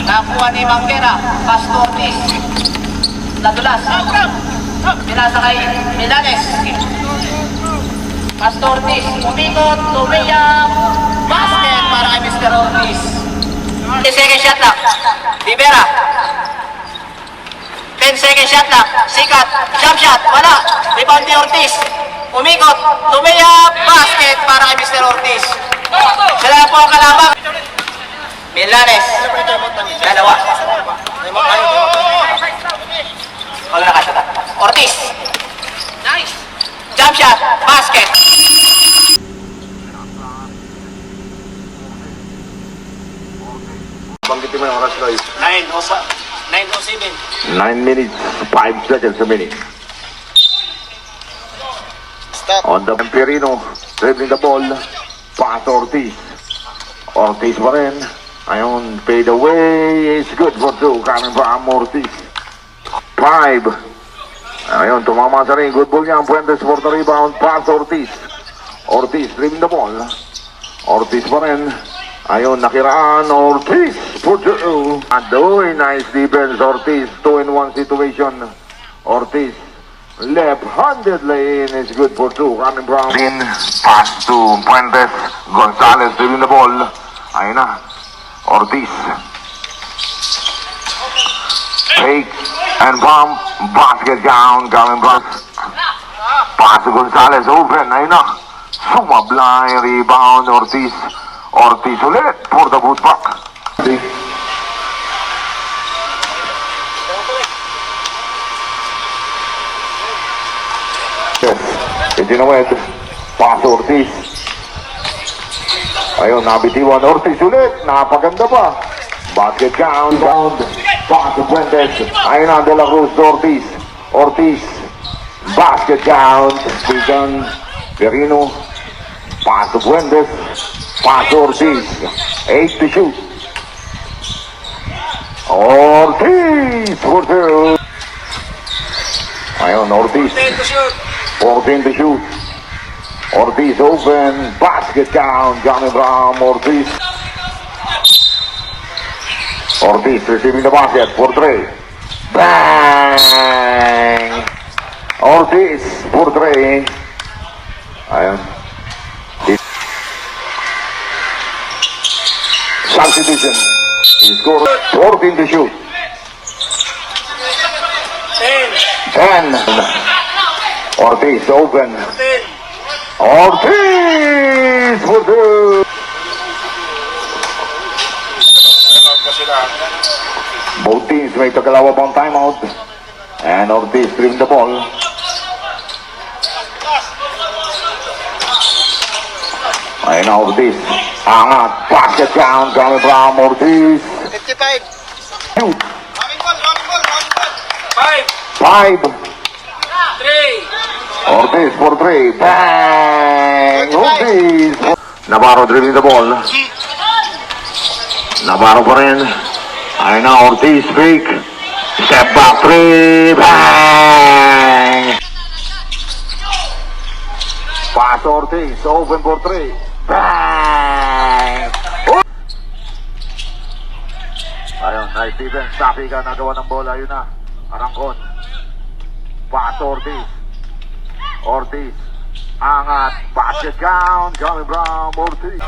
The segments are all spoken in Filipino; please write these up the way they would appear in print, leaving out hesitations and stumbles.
Nakuha ni Manguera. Pasto Ortiz. Nadulas. Pinasa kay Milanes. Pasto Ortiz. Umikot. Tumiyang. Basket para kay Mr. Ortiz. Second shot lang. Rivera. 10 second shot lang. Sikat. Jump shot. Wala. Rebound ni Ortiz. Umikot. Tumiyang. Basket para kay Mr. Ortiz. Sila na po ang kalabang. Milanes. Dalawa. Wala na kasya. Ortiz. Nice. Jump shot. Basket. Banggitin mo yung oras, Loy. 9:07. 9 minutes, 5 seconds a minute. Stop. On the Perino, dribbling the ball. Pass Ortiz. Ortiz pa rin. Ayun, fade away. It's good for 2. Coming from Ortiz. 5. Ayun, tumama sa ring. Good ball niya. Puentes for the rebound. Pass Ortiz. Ortiz, dribbling the ball. Ortiz pa rin. Ayun, nakiraan. Ortiz for 2. Adoy, nice defense. Ortiz, 2-in-1 situation. Ortiz. Left-handed lane is good for 2. Coming from in, pass to Puentes. Gonzalez dribbling the ball. Ayun na. Ortiz. Fake and bump. Basket down. Coming from pass to Gonzalez. Open. Ayun na. Sumablay. Rebound. Ortiz. Ortiz ulit for the putback. Itinawid, pass Ortiz. Ayun, nabitiwan Ortiz ulit, napaganda pa. Basket count, pass to Puentes. Ayun na, De La Cruz to Ortiz. Ortiz, basket count. Sigan, Perino, pass to Puentes. Pass to Ortiz, 8 to shoot. Ortiz for 2. Ayun, Ortiz. 14 to shoot. Ortiz open. Basket down. Johnny Brown. Ortiz. Ortiz receiving the basket for 3. Bang! Ortiz for 3. Ayan. Substitution. He scored 14 to shoot. 10. Ortiz open. Ortiz for 2. Both teams may takalawa pang timeout. And Ortiz dribbling the ball. Ayun na Ortiz. Angat. Basket down. Coming from Ortiz. 55. Shoot. 5. 5. 3. Ortiz for 3. Bang! Ortiz! Navarro dribbling the ball. Navarro pa rin. Ayun na, Ortiz fake. Step back 3. Bang! Pass Ortiz. Open for 3. Bang! Ayun, nice defense. Tapi ka nagawa ng bola. Ayun na. Arangkon. Pass Ortiz. Ortiz. Angat. Basket count. Coming from Ortiz.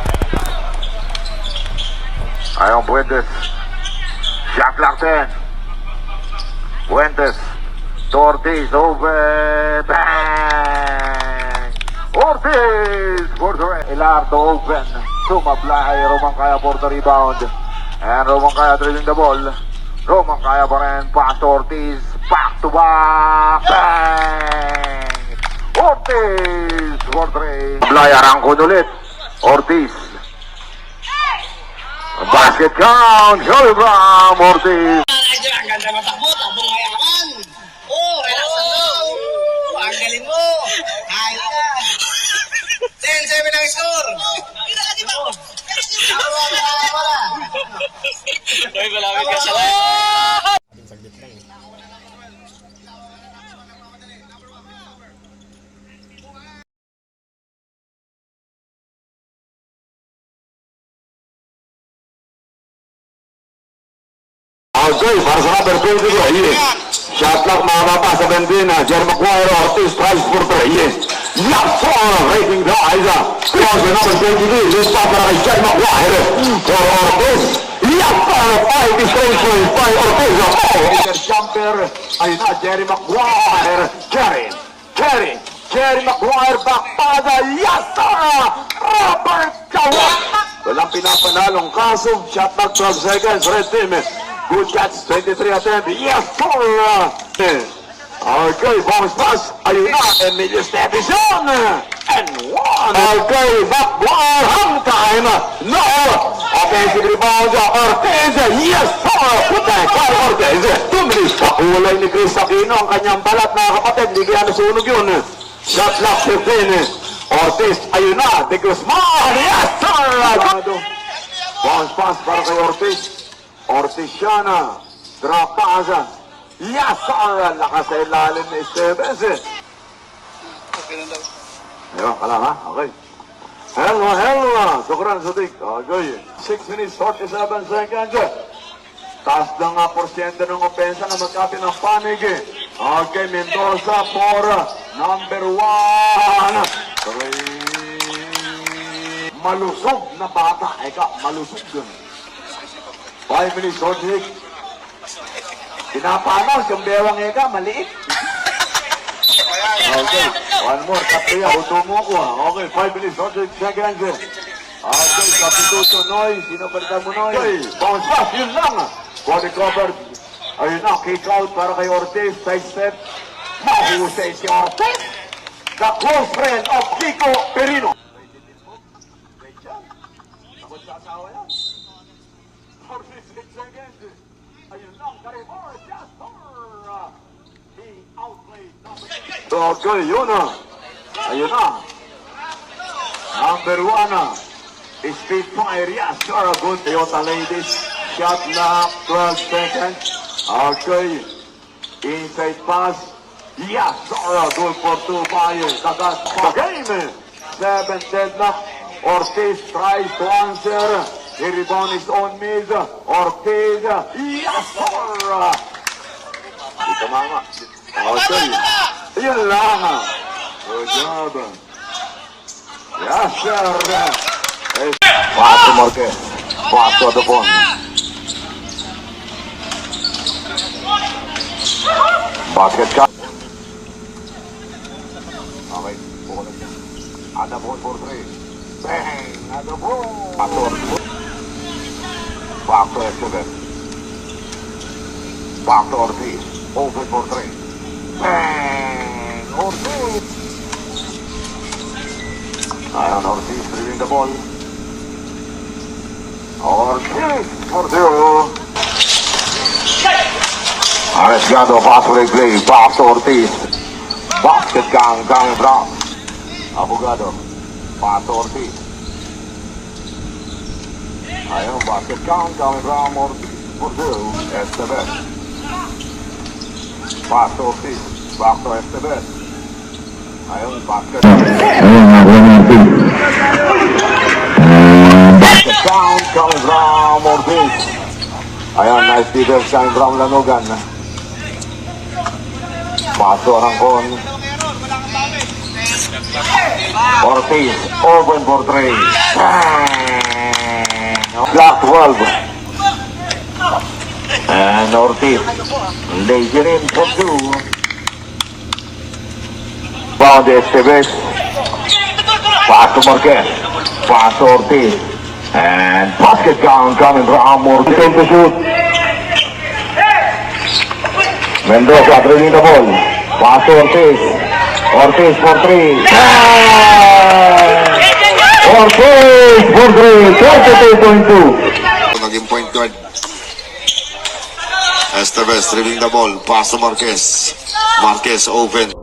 Ayun, Puentes. Shot clock 10. Puentes. To Ortiz. Open. Bang! Ortiz for the Ilardo open. Sumablay. Romancaya for the rebound. And Romancaya dribbling the ball. Romancaya pa rin. Pass to Ortiz. Back to back. Bang! Ortiz for 3. Blay Arangkon ulit. Ortiz. Basket count. Joey Bram. Ortiz. Ang ganda matakbo. Takbong mayaman. Oh, relax lang. Ang galing mo. Kaya ka. 10-7 ang score. Ay, malapit ka sa Okay, para sa number 22. Shot clock mababa sa Bendina. Jerry Maguire, Ortiz tries for 3. Yes, sir! Rating the Aiza. Cross the number 22. This pa para kay Jerry Maguire. For Ortiz. Yes, sir! 5 is station by Ortiz. Oh, jumper. Ayun na, Jerry Maguire. Jerry Maguire back pada. Yes, sir! Robert Kawak. Walang pinapanalong kaso. Shot clock 12 seconds. Red team. Good catch, 23 attempt. Yes, sir! Okay, bounce pass. Ayun na, Emilio Stephenson. And one. Okay, Maguire, hang time. No! Offensive rebound, Ortiz. Yes, sir! Putek, by Ortiz. Tumilis sa kulay ni Chris Aquino ang kanyang balat na kapatid. Hindi kaya nasunog yun. Shot clock 15. Ortiz, ayun na. De Guzman. Yes, sir! Bounce pass para kay Ortiz. Ortiziana, Drapaza, Yasar, lakas sa ilalim ni Stevens. Ayun, kala ha? Okay. Hello, sukran sudik. Okay. 6 minutes, 47 seconds. Taas na nga porsyento ng opensa na magkapit ng panig. Okay, Mendoza for number 1. Malusog na bata. Eka, malusog dun. 5 minutes, short hit. Pinapanos yung bewang eka, maliit. Okay, one more, Kapiya, utungo ko ha. Okay, 5 minutes, short hit, seconds. Okay, Kapituto, Noy, sino palitan mo, Noy? Okay, bounce pass, yun lang. Body cover, ayun na, kick out para kay Ortiz, side step. Mahusay si Ortiz. The close friend of Kiko Perino. Okay, yun na. Ayun na. Number 1. Speed fire. Yes, sir. Good. Toyota ladies. Shot lock. 12 seconds. Okay. Inside pass. Yes, sir. Good for 2 fire. Kagat pa game. 7 deadlock. Ortiz tries to answer. The rebound is on mid. Ortiz. Yes, sir. Dito mama. Okay. Yun lang. Good job. Yes, sir. Paso Marquez. Paso Adopon. Basket shot. Okay. Bukulan niya. Adopon for 3. Bang! Adopon. Paso Adopon. Back to Esteban. Back to Ortiz. Open for 3. Bang! Ortiz! Ayan, Ortiz driving the ball. Ortiz for 0. Arriesgado, fast break play. Back to Ortiz. Basket gang Brown. Abogado. Pass to Ortiz. Ayan, basket gang Brown. Ortiz for 0. Esteban. Pass to Ortiz. Back to Esteban. Ayun, basket. Basket down, coming from Ortiz. Ayun, nice defense coming from Lanugan. Paso Arangcon. Ortiz, open for 3. Block 12. And Ortiz, lazy in for 2. Bound Esteves. Pass to Marquez. Pass to Ortiz. And basket count coming from Ortiz to shoot. Mendoza driving the ball. Pass to Ortiz. Ortiz for 3. Ortiz for 3. 22.2. Naging point guard. Esteves driving the ball. Pass to Marquez. Marquez open.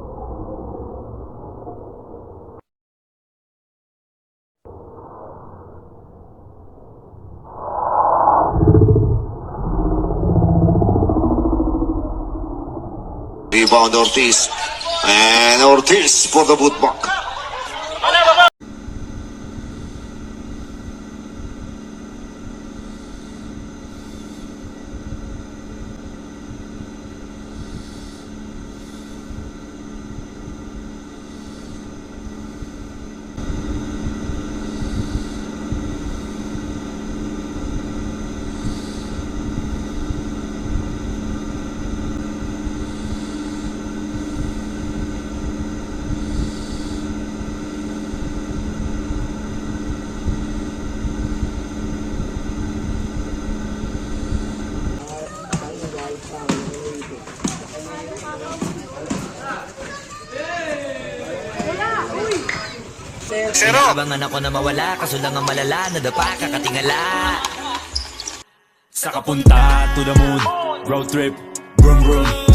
Rebound Ortiz. And Ortiz for the putback. Inabangan ako na mawala, kaso lang ang malala, nadapa kakatingala. Sa kapunta to the moon, road trip, vroom vroom.